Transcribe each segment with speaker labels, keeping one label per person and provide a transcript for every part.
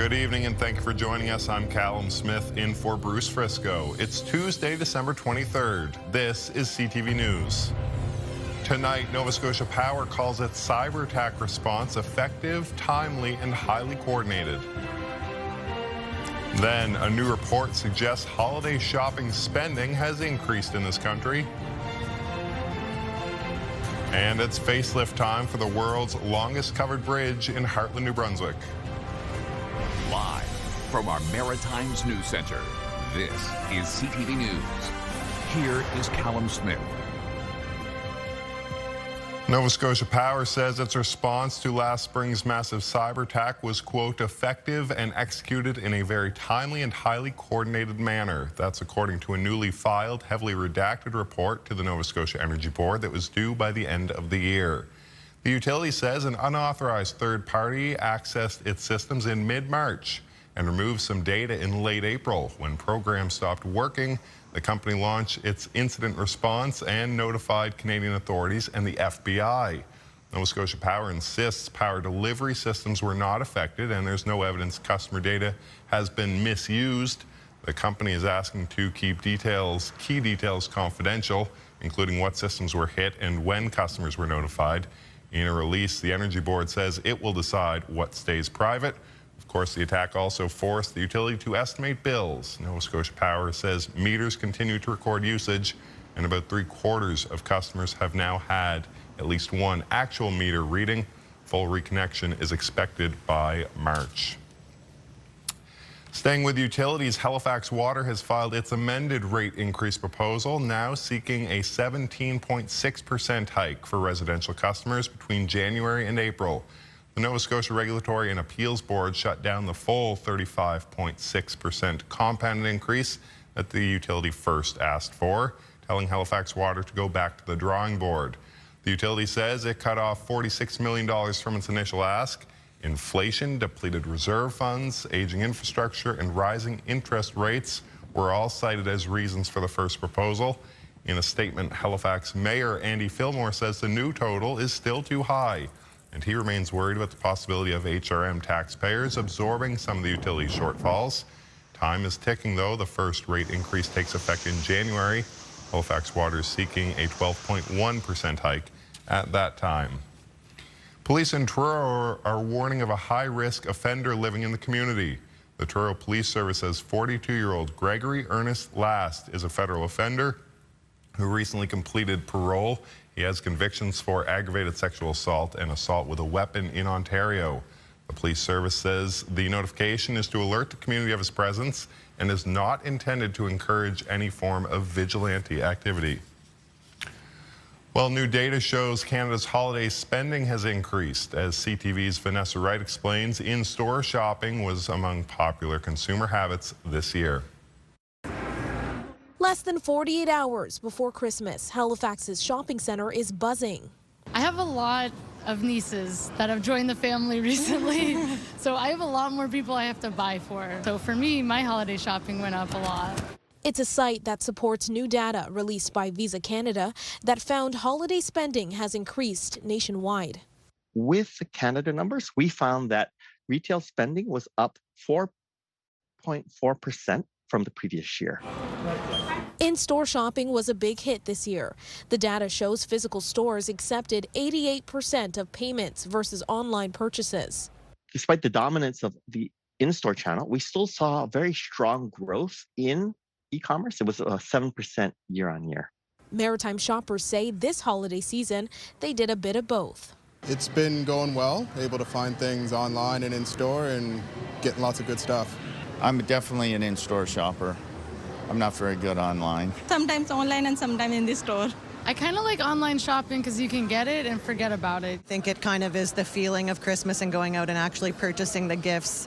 Speaker 1: Good evening and thank you for joining us. I'm Callum Smith in for Bruce Frisco. It's Tuesday, December 23rd. This is CTV News. Tonight, Nova Scotia Power calls its cyberattack response effective, timely, and highly coordinated. Then, a new report suggests holiday shopping spending has increased in this country. And it's facelift time for the world's longest covered bridge in Hartland, New Brunswick.
Speaker 2: Live from our Maritime's News Center, this is CTV News. Here is Callum Smith.
Speaker 1: Nova Scotia Power says its response to last spring's massive cyber attack was, quote, effective and executed in a very timely and highly coordinated manner. That's according to a newly filed, heavily redacted report to the Nova Scotia Energy Board that was due by the end of the year. The utility says an unauthorized third party accessed its systems in mid-March and removed some data in late April. When programs stopped working, the company launched its incident response and notified Canadian authorities and the FBI. Nova Scotia Power insists power delivery systems were not affected and there's no evidence customer data has been misused. The company is asking to keep key details confidential, including what systems were hit and when customers were notified. In a release, the Energy Board says it will decide what stays private. Of course, the attack also forced the utility to estimate bills. Nova Scotia Power says meters continue to record usage, and about 3/4 of customers have now had at least one actual meter reading. Full reconnection is expected by March. Staying with utilities, Halifax Water has filed its amended rate increase proposal, now seeking a 17.6% hike for residential customers between January and April. The Nova Scotia Regulatory and Appeals Board shut down the full 35.6% compounded increase that the utility first asked for, telling Halifax Water to go back to the drawing board. The utility says it cut off $46 million from its initial ask. Inflation, depleted reserve funds, aging infrastructure, and rising interest rates were all cited as reasons for the first proposal. In a statement, Halifax Mayor Andy Fillmore says the new total is still too high, and he remains worried about the possibility of HRM taxpayers absorbing some of the utility shortfalls. Time is ticking, though. The first rate increase takes effect in January. Halifax Water is seeking a 12.1% hike at that time. Police in Truro are warning of a high-risk offender living in the community. The Truro Police Service says 42-year-old Gregory Ernest Last is a federal offender who recently completed parole. He has convictions for aggravated sexual assault and assault with a weapon in Ontario. The police service says the notification is to alert the community of his presence and is not intended to encourage any form of vigilante activity. Well, new data shows Canada's holiday spending has increased. As CTV's Vanessa Wright explains, in-store shopping was among popular consumer habits this year.
Speaker 3: Less than 48 hours before Christmas, Halifax's shopping center is buzzing.
Speaker 4: I have a lot of nieces that have joined the family recently, so I have a lot more people I have to buy for. So for me, my holiday shopping went up a lot.
Speaker 3: It's a site that supports new data released by Visa Canada that found holiday spending has increased nationwide.
Speaker 5: With the Canada numbers, we found that retail spending was up 4.4% from the previous year.
Speaker 3: In-store shopping was a big hit this year. The data shows physical stores accepted 88% of payments versus online purchases.
Speaker 5: Despite the dominance of the in-store channel, we still saw very strong growth in e-commerce. It was 7% year on year.
Speaker 3: Maritime shoppers say this holiday season, they did a bit of both.
Speaker 6: It's been going well, able to find things online and in-store and getting lots of good stuff.
Speaker 7: I'm definitely an in-store shopper. I'm not very good online.
Speaker 8: Sometimes online and sometimes in the store.
Speaker 4: I kind of like online shopping because you can get it and forget about it.
Speaker 8: I think it kind of is the feeling of Christmas and going out and actually purchasing the gifts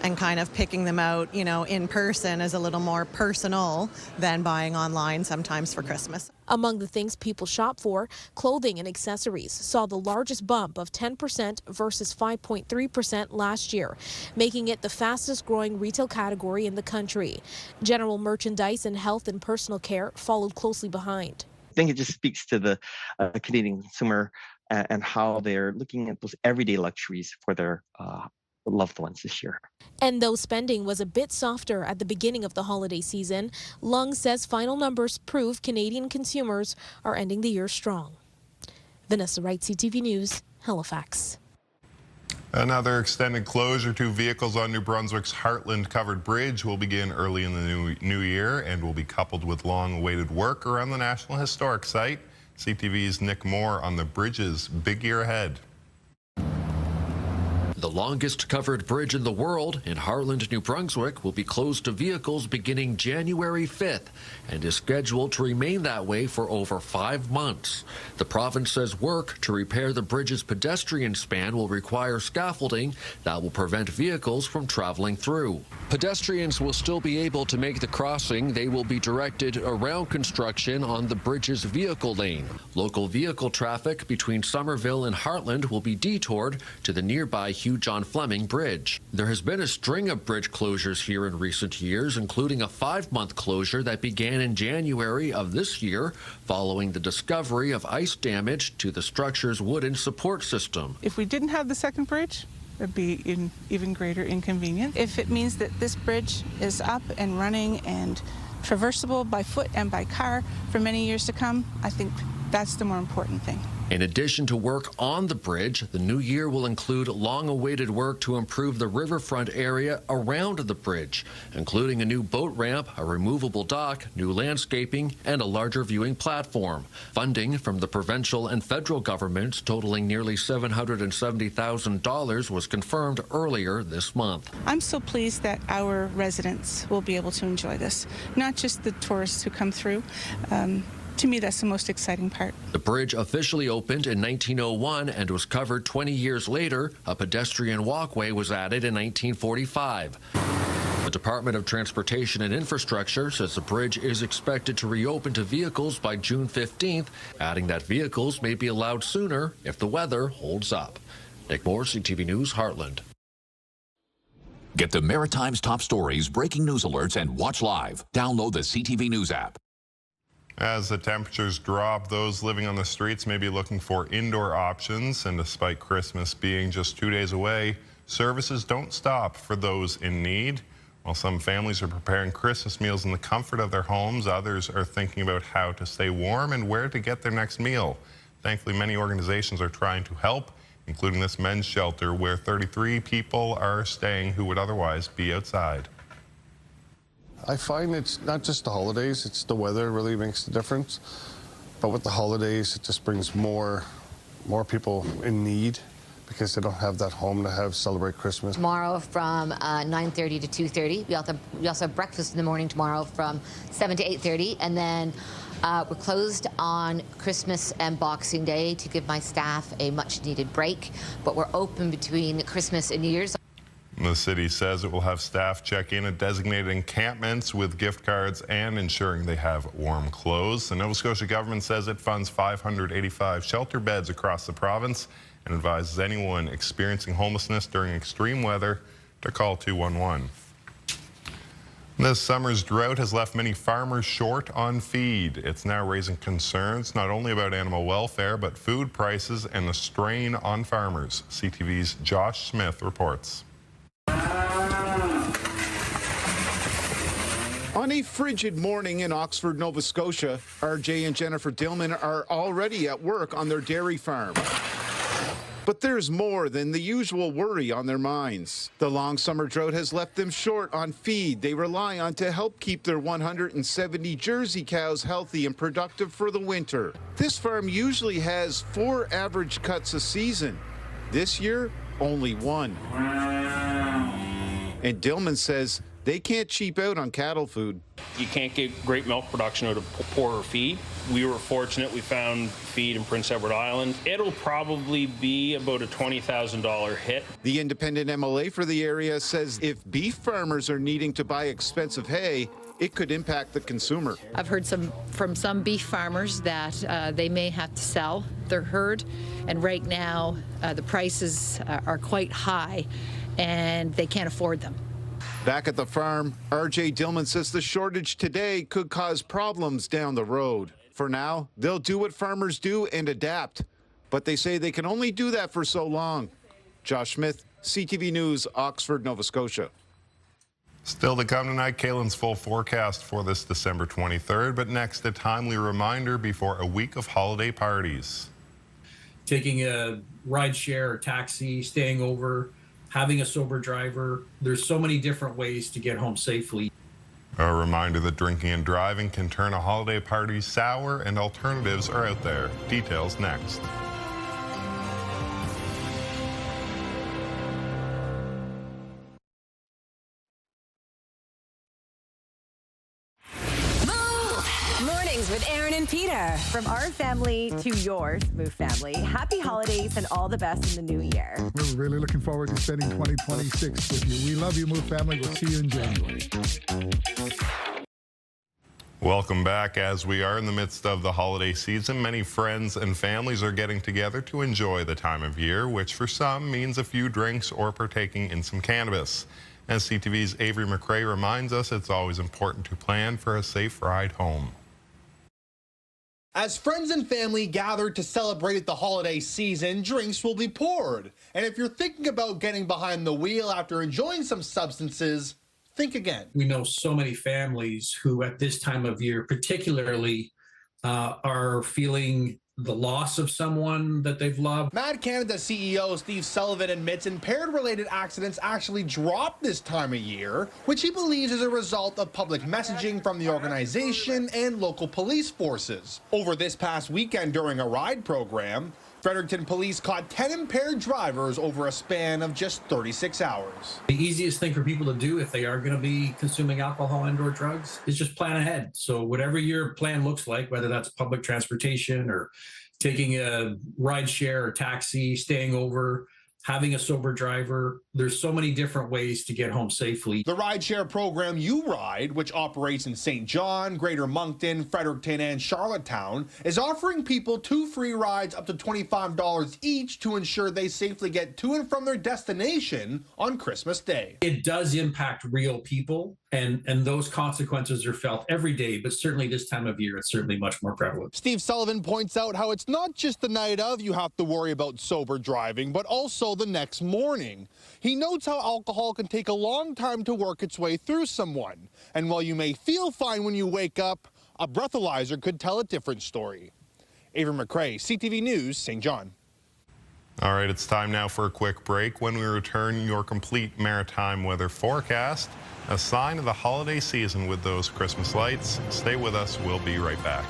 Speaker 8: and kind of picking them out, you know, in person is a little more personal than buying online sometimes for Christmas.
Speaker 3: Among the things people shop for, clothing and accessories saw the largest bump of 10% versus 5.3% last year, making it the fastest growing retail category in the country. General merchandise and health and personal care followed closely behind.
Speaker 5: I think it just speaks to the Canadian consumer and how they're looking at those everyday luxuries for their loved ones this year.
Speaker 3: And though spending was a bit softer at the beginning of the holiday season, Lung says final numbers prove Canadian consumers are ending the year strong. Vanessa Wright, CTV News, Halifax.
Speaker 1: Another extended closure to vehicles on New Brunswick's Hartland covered bridge will begin early in the new year and will be coupled with long-awaited work around the National Historic Site. CTV's Nick Moore on the bridge's big year ahead.
Speaker 9: The longest covered bridge in the world in Hartland, New Brunswick, will be closed to vehicles beginning January 5th and is scheduled to remain that way for over 5 months. The province says work to repair the bridge's pedestrian span will require scaffolding that will prevent vehicles from traveling through. Pedestrians will still be able to make the crossing. They will be directed around construction on the bridge's vehicle lane. Local vehicle traffic between Somerville and Hartland will be detoured to the nearby Hugh John Fleming Bridge. There has been a string of bridge closures here in recent years, including a 5-month closure that began in January of this year following the discovery of ice damage to the structure's wooden support system.
Speaker 10: If we didn't have the second bridge, it'd be an even greater inconvenience. If it means that this bridge is up and running and traversable by foot and by car for many years to come, I think that's the more important thing.
Speaker 9: In addition to work on the bridge, the new year will include long-awaited work to improve the riverfront area around the bridge, including a new boat ramp, a removable dock, new landscaping, and a larger viewing platform. Funding from the provincial and federal governments totaling nearly $770,000 was confirmed earlier this month.
Speaker 10: I'm so pleased that our residents will be able to enjoy this, not just the tourists who come through. To me, that's the most exciting part.
Speaker 9: The bridge officially opened in 1901 and was covered 20 years later. A pedestrian walkway was added in 1945. The Department of Transportation and Infrastructure says the bridge is expected to reopen to vehicles by June 15th, adding that vehicles may be allowed sooner if the weather holds up. Nick Moore, CTV News, Hartland.
Speaker 2: Get the Maritime's top stories, breaking news alerts, and watch live. Download the CTV News app.
Speaker 1: As the temperatures drop, those living on the streets may be looking for indoor options, and despite Christmas being just 2 days away, services don't stop for those in need. While some families are preparing Christmas meals in the comfort of their homes, others are thinking about how to stay warm and where to get their next meal. Thankfully, many organizations are trying to help, including this men's shelter where 33 people are staying who would otherwise be outside.
Speaker 11: I find it's not just the holidays, it's the weather really makes the difference. But with the holidays, it just brings more people in need because they don't have that home to celebrate Christmas.
Speaker 12: Tomorrow from 9:30 to 2:30. We also have breakfast in the morning tomorrow from 7 to 8:30. And then we're closed on Christmas and Boxing Day to give my staff a much-needed break. But we're open between Christmas and New Year's.
Speaker 1: The city says it will have staff check in at designated encampments with gift cards and ensuring they have warm clothes. The Nova Scotia government says it funds 585 shelter beds across the province and advises anyone experiencing homelessness during extreme weather to call 211. This summer's drought has left many farmers short on feed. It's now raising concerns not only about animal welfare, but food prices and the strain on farmers. CTV's Josh Smith reports.
Speaker 13: On a frigid morning in Oxford, Nova Scotia, RJ and Jennifer Dillman are already at work on their dairy farm. But there's more than the usual worry on their minds. The long summer drought has left them short on feed they rely on to help keep their 170 Jersey cows healthy and productive for the winter. This farm usually has 4 average cuts a season. This year, only 1. And Dillman says they can't cheap out on cattle food.
Speaker 14: You can't get great milk production out of poorer feed. We were fortunate we found feed in Prince Edward Island. It'll probably be about a $20,000 hit.
Speaker 13: The independent MLA for the area says if beef farmers are needing to buy expensive hay, it could impact the consumer.
Speaker 15: I've heard from some beef farmers that they may have to sell their herd, and right now the prices are quite high and they can't afford them.
Speaker 13: Back at the farm, RJ Dillman says the shortage today could cause problems down the road. For now, they'll do what farmers do and adapt, but they say they can only do that for so long. Josh Smith, CTV News, Oxford, Nova Scotia.
Speaker 1: Still to come tonight, Kaylin's full forecast for this December 23rd, but next, a timely reminder before a week of holiday parties.
Speaker 16: Taking a ride share or taxi, staying over, having a sober driver. There's so many different ways to get home safely.
Speaker 1: A reminder that drinking and driving can turn a holiday party sour, and alternatives are out there. Details next.
Speaker 17: With Aaron and Peter.
Speaker 18: From our family to yours, Move family, happy holidays and all the best in the new year.
Speaker 19: We're really looking forward to spending 2026 with you. We love you, Move family. We'll see you in January.
Speaker 1: Welcome back. As we are in the midst of the holiday season, many friends and families are getting together to enjoy the time of year, which for some means a few drinks or partaking in some cannabis. As CTV's Avery McRae reminds us, it's always important to plan for a safe ride home.
Speaker 20: As friends and family gather to celebrate the holiday season, drinks will be poured. And if you're thinking about getting behind the wheel after enjoying some substances, think again.
Speaker 16: We know so many families who at this time of year particularly are feeling the loss of someone that they've loved.
Speaker 20: Mad Canada CEO Steve Sullivan admits impaired-related accidents actually dropped this time of year, which he believes is a result of public messaging from the organization and local police forces. Over this past weekend during a ride program, Fredericton police caught 10 impaired drivers over a span of just 36 hours.
Speaker 16: The easiest thing for people to do if they are going to be consuming alcohol and/or drugs is just plan ahead. So whatever your plan looks like, whether that's public transportation or taking a ride share or taxi, staying over, having a sober driver, there's so many different ways to get home safely.
Speaker 20: The rideshare program You Ride, which operates in St. John, Greater Moncton, Fredericton, and Charlottetown, is offering people 2 free rides up to $25 each to ensure they safely get to and from their destination on Christmas Day.
Speaker 16: It does impact real people, and those consequences are felt every day, but certainly this time of year, it's certainly much more prevalent.
Speaker 20: Steve Sullivan points out how it's not just the night of you have to worry about sober driving, but also the next morning. He notes how alcohol can take a long time to work its way through someone. And while you may feel fine when you wake up, a breathalyzer could tell a different story. Avery McRae, CTV News, St. John.
Speaker 1: All right, it's time now for a quick break. When we return, your complete maritime weather forecast, a sign of the holiday season with those Christmas lights. Stay with us. We'll be right back.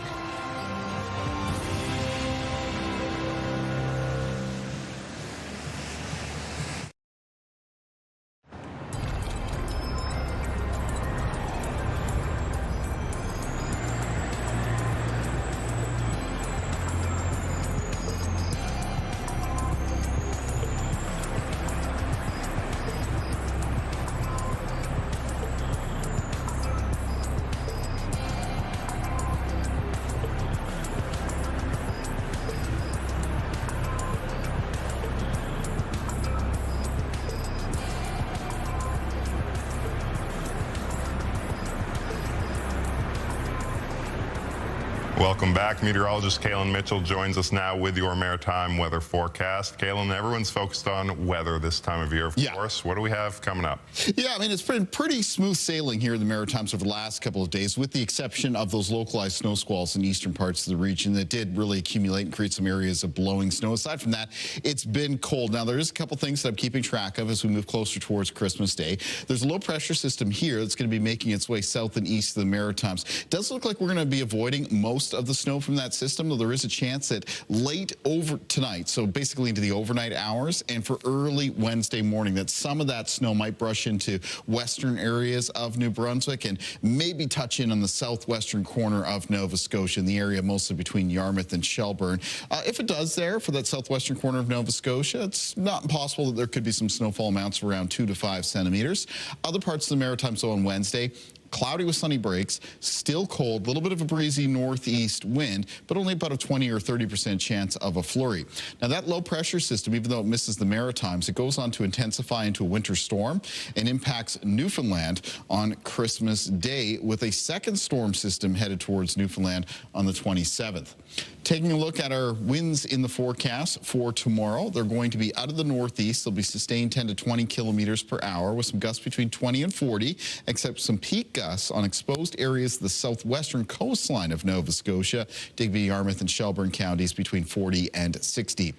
Speaker 1: Welcome back. Meteorologist Kaylin Mitchell joins us now with your maritime weather forecast. Kaylin, everyone's focused on weather this time of year, of course. What do we have coming up?
Speaker 21: Yeah, I mean, it's been pretty smooth sailing here in the Maritimes over the last couple of days, with the exception of those localized snow squalls in eastern parts of the region that did really accumulate and create some areas of blowing snow. Aside from that, it's been cold. Now, there is a couple things that I'm keeping track of as we move closer towards Christmas Day. There's a low pressure system here that's going to be making its way south and east of the Maritimes. It does look like we're going to be avoiding most of the snow from that system, though there is a chance that late over tonight, so basically into the overnight hours and for early Wednesday morning, that some of that snow might brush into western areas of New Brunswick and maybe touch in on the southwestern corner of Nova Scotia, in the area mostly between Yarmouth and Shelburne. If it does there for that southwestern corner of Nova Scotia, it's not impossible that there could be some snowfall amounts of around 2 to 5 centimeters. Other parts of the Maritimes, so on Wednesday, cloudy with sunny breaks, still cold, a little bit of a breezy northeast wind, but only about a 20 or 30% chance of a flurry. Now, that low pressure system, even though it misses the Maritimes, it goes on to intensify into a winter storm and impacts Newfoundland on Christmas Day, with a second storm system headed towards Newfoundland on the 27th. Taking a look at our winds in the forecast for tomorrow, they're going to be out of the northeast. They'll be sustained 10 to 20 kilometers per hour with some gusts between 20 and 40, except some peak gusts on exposed areas of the southwestern coastline of Nova Scotia, Digby, Yarmouth, and Shelburne counties between 40 and 60.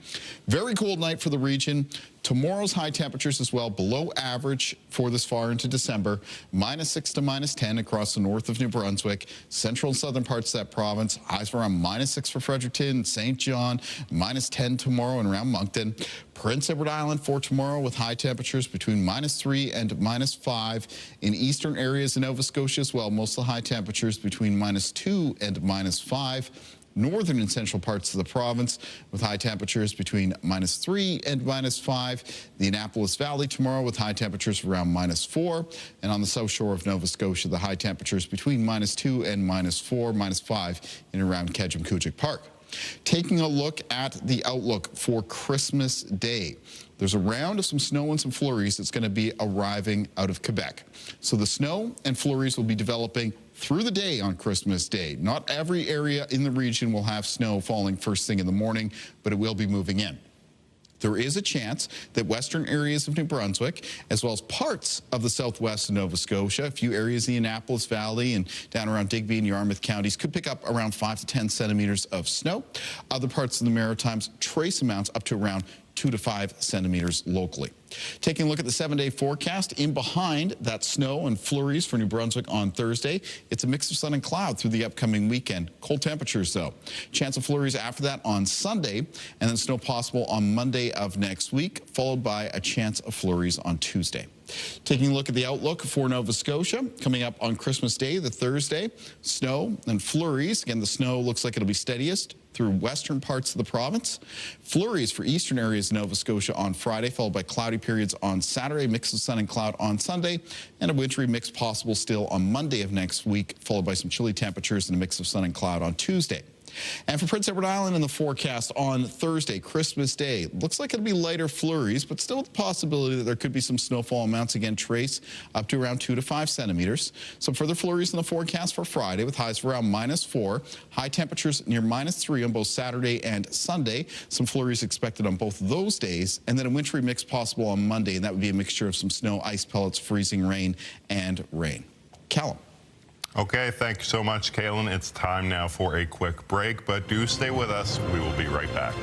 Speaker 21: Very cold night for the region. Tomorrow's high temperatures as well, below average for this far into December, -6 to -10 across the north of New Brunswick, central and southern parts of that province, highs around -6 for Fredericton, St. John, -10 tomorrow and around Moncton. Prince Edward Island for tomorrow with high temperatures between -3 and -5. In eastern areas of Nova Scotia as well, most of the high temperatures between -2 and -5. Northern and central parts of the province with high temperatures between -3 and -5. The Annapolis Valley tomorrow with high temperatures around -4. And on the south shore of Nova Scotia, the high temperatures between -2 and -4, -5 in and around Kedjim-Kuujik Park. Taking a look at the outlook for Christmas Day. There's a round of some snow and some flurries that's going to be arriving out of Quebec. So the snow and flurries will be developing through the day on Christmas Day. Not every area in the region will have snow falling first thing in the morning, but it will be moving in. There is a chance that western areas of New Brunswick, as well as parts of the southwest of Nova Scotia, a few areas in the Annapolis Valley and down around Digby and Yarmouth counties could pick up around 5 to 10 centimeters of snow. Other parts of the Maritimes, trace amounts up to around 2 to 5 centimeters locally. Taking a look at the 7-day forecast, in behind that snow and flurries for New Brunswick on Thursday, it's a mix of sun and cloud through the upcoming weekend. Cold temperatures, though. Chance of flurries after that on Sunday, and then snow possible on Monday of next week, followed by a chance of flurries on Tuesday. Taking a look at the outlook for Nova Scotia, coming up on Christmas Day, the Thursday, snow and flurries. Again, the snow looks like it'll be steadiest through western parts of the province. Flurries for eastern areas of Nova Scotia on Friday, followed by cloudy periods on Saturday, mix of sun and cloud on Sunday, and a wintry mix possible still on Monday of next week, followed by some chilly temperatures and a mix of sun and cloud on Tuesday. And for Prince Edward Island in the forecast on Thursday, Christmas Day, looks like it'll be lighter flurries, but still with the possibility that there could be some snowfall amounts, again, trace up to around 2 to 5 centimeters. Some further flurries in the forecast for Friday with highs of around -4, high temperatures near -3 on both Saturday and Sunday. Some flurries expected on both those days, and then a wintry mix possible on Monday, and that would be a mixture of some snow, ice pellets, freezing rain, and rain. Callum.
Speaker 1: Okay, thank you so much, Kaylin. It's time now for a quick break, but do stay with us. We will be right back.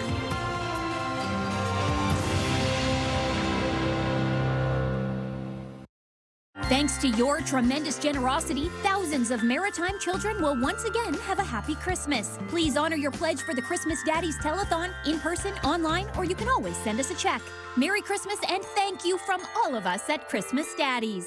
Speaker 6: Thanks to your tremendous generosity, thousands of Maritime children will once again have a happy Christmas. Please honor your pledge for the Christmas Daddies Telethon in person, online, or you can always send us a check. Merry Christmas and thank you from all of us at Christmas Daddies.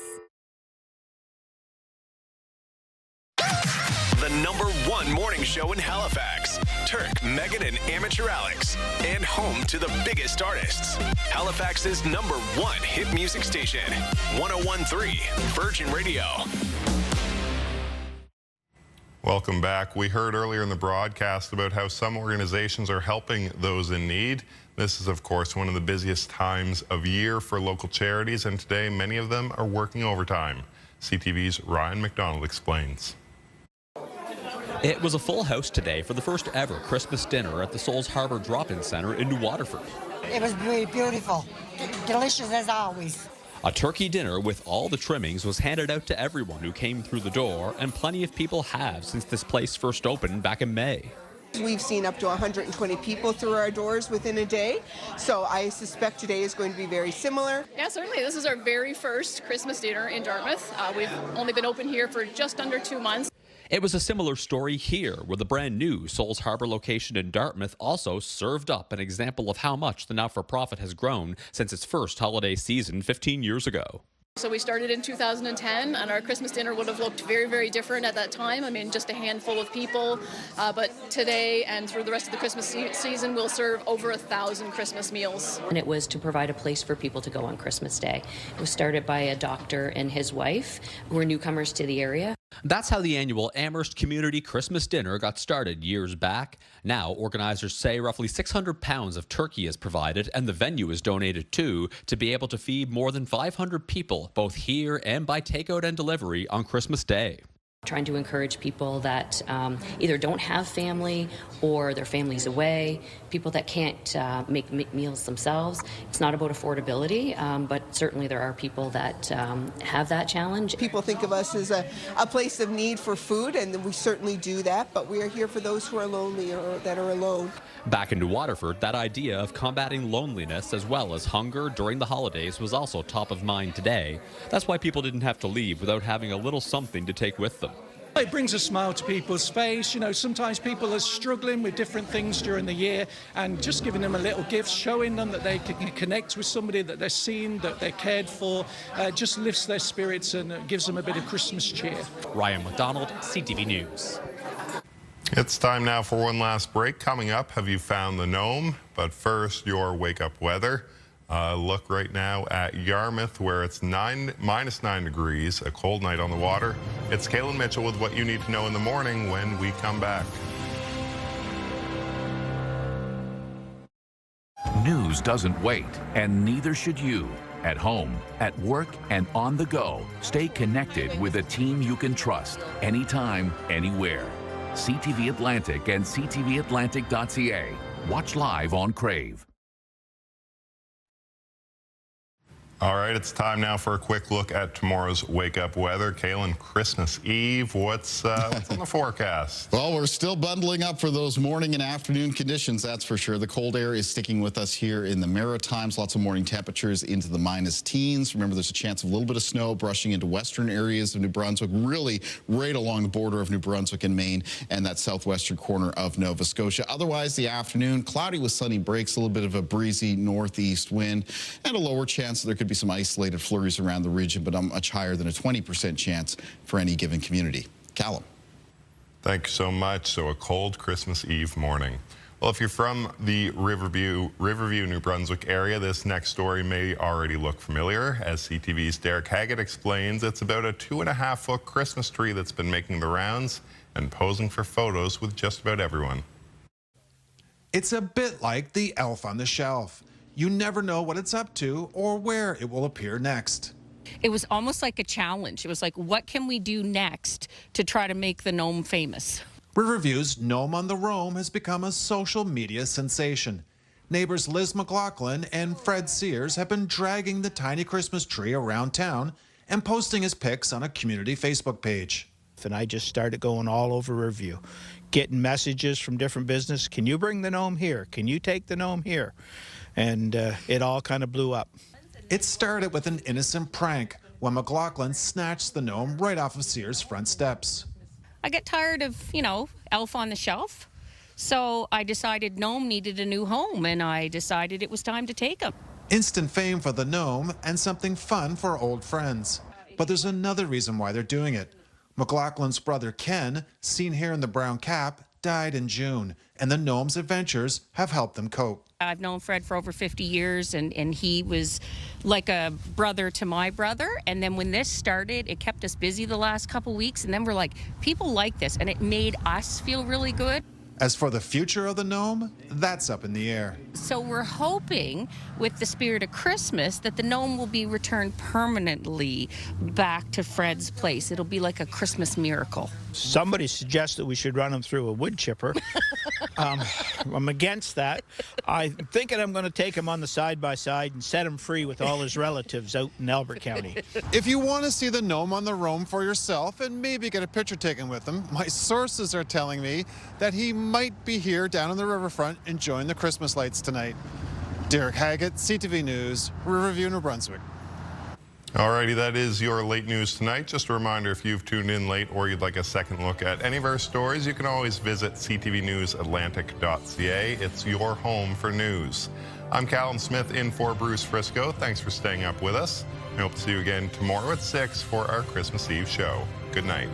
Speaker 22: The #1 morning show in Halifax. Turk, Megan, and Amateur Alex. And home to the biggest artists. Halifax's #1 hit music station. 101.3 Virgin Radio.
Speaker 1: Welcome back. We heard earlier in the broadcast about how some organizations are helping those in need. This is, of course, one of the busiest times of year for local charities, and today many of them are working overtime. CTV's Ryan McDonald explains.
Speaker 23: It was a full house today for the first ever Christmas dinner at the Souls Harbour Drop-In Centre in New Waterford.
Speaker 24: It was really beautiful, delicious as always.
Speaker 23: A turkey dinner with all the trimmings was handed out to everyone who came through the door, and plenty of people have since this place first opened back in May.
Speaker 25: We've seen up to 120 people through our doors within a day, so I suspect today is going to be very similar.
Speaker 26: Yeah, certainly. This is our very first Christmas dinner in Dartmouth. We've only been open here for just under 2 months.
Speaker 23: It was a similar story here, where the brand new Souls Harbour location in Dartmouth also served up an example of how much the not-for-profit has grown since its first holiday season 15 years ago.
Speaker 26: So we started in 2010, and our Christmas dinner would have looked very, very different at that time. I mean, just a handful of people. But today and through the rest of the Christmas season, we'll serve over 1,000 Christmas meals.
Speaker 27: And it was to provide a place for people to go on Christmas Day. It was started by a doctor and his wife, who were newcomers to the area.
Speaker 23: That's how the annual Amherst Community Christmas Dinner got started years back. Now, organizers say roughly 600 pounds of turkey is provided, and the venue is donated too, to be able to feed more than 500 people, both here and by takeout and delivery on Christmas Day.
Speaker 27: Trying to encourage people that either don't have family or their family's away, people that can't make meals themselves. It's not about affordability, but certainly there are people that have that challenge.
Speaker 25: People think of us as a place of need for food, and we certainly do that, but we are here for those who are lonely or that are alone.
Speaker 23: Back into Waterford, that idea of combating loneliness as well as hunger during the holidays was also top of mind today. That's why people didn't have to leave without having a little something to take with them.
Speaker 3: It brings a smile to people's face. You know, sometimes people are struggling with different things during the year, and just giving them a little gift, showing them that they can connect with somebody, that they're seen, that they're cared for, just lifts their spirits and gives them a bit of Christmas cheer.
Speaker 23: Ryan McDonald, CTV News.
Speaker 1: It's time now for one last break. Coming up, have you found the Gnome? But first, your wake-up weather. Look right now at Yarmouth, where it's minus 9 degrees, a cold night on the water. It's Kaylin Mitchell with what you need to know in the morning when we come back.
Speaker 2: News doesn't wait, and neither should you. At home, at work, and on the go, stay connected with a team you can trust, anytime, anywhere. CTV Atlantic and ctvatlantic.ca. Watch live on Crave.
Speaker 1: All right, it's time now for a quick look at tomorrow's wake-up weather. Kaylin, Christmas Eve, what's on the forecast?
Speaker 21: Well, we're still bundling up for those morning and afternoon conditions, that's for sure. The cold air is sticking with us here in the Maritimes. Lots of morning temperatures into the minus teens. Remember, there's a chance of a little bit of snow brushing into western areas of New Brunswick, really right along the border of New Brunswick and Maine and that southwestern corner of Nova Scotia. Otherwise, the afternoon, cloudy with sunny breaks, a little bit of a breezy northeast wind, and a lower chance that there could be some isolated flurries around the region, but much higher than a 20% chance for any given community. Callum.
Speaker 1: Thank you so much. So a cold Christmas Eve morning. Well, if you're from the Riverview, New Brunswick area, this next story may already look familiar. As CTV's Derek Haggett explains, it's about a 2.5-foot Christmas tree that's been making the rounds and posing for photos with just about everyone.
Speaker 4: It's a bit like the elf on the shelf. You never know what it's up to or where it will appear next.
Speaker 5: It was almost like a challenge. It was like, what can we do next to try to make the Gnome famous?
Speaker 4: Riverview's Gnome on the Roam has become a social media sensation. Neighbors Liz McLaughlin and Fred Sears have been dragging the tiny Christmas tree around town and posting his pics on a community Facebook page.
Speaker 7: And I just started going all over Riverview, getting messages from different businesses. Can you bring the Gnome here? Can you take the Gnome here? And it all kind of blew up.
Speaker 4: It started with an innocent prank when McLaughlin snatched the Gnome right off of Sears' front steps.
Speaker 5: I got tired of, elf on the shelf. So I decided Gnome needed a new home, and I decided it was time to take him.
Speaker 4: Instant fame for the Gnome and something fun for old friends. But there's another reason why they're doing it. McLaughlin's brother Ken, seen here in the brown cap, died in June, and the Gnome's adventures have helped them cope.
Speaker 5: I've known Fred for over 50 years, and he was like a brother to my brother. And then when this started, it kept us busy the last couple weeks. And then we're like, people like this, and it made us feel really good.
Speaker 4: As for the future of the Gnome, that's up in the air.
Speaker 5: So we're hoping, with the spirit of Christmas, that the Gnome will be returned permanently back to Fred's place. It'll be like a Christmas miracle.
Speaker 7: Somebody suggested we should run him through a wood chipper. I'm against that. I'm thinking I'm going to take him on the side-by-side and set him free with all his relatives out in Albert County.
Speaker 4: If you want to see the Gnome on the Roam for yourself and maybe get a picture taken with him, my sources are telling me that he might be here down on the riverfront enjoying the Christmas lights tonight. Derek Haggett, CTV News, Riverview, New Brunswick.
Speaker 1: Alrighty, that is your late news tonight. Just a reminder, if you've tuned in late or you'd like a second look at any of our stories, you can always visit ctvnewsatlantic.ca. It's your home for news. I'm Callum Smith in for Bruce Frisco. Thanks for staying up with us. I hope to see you again tomorrow at 6 for our Christmas Eve show. Good night.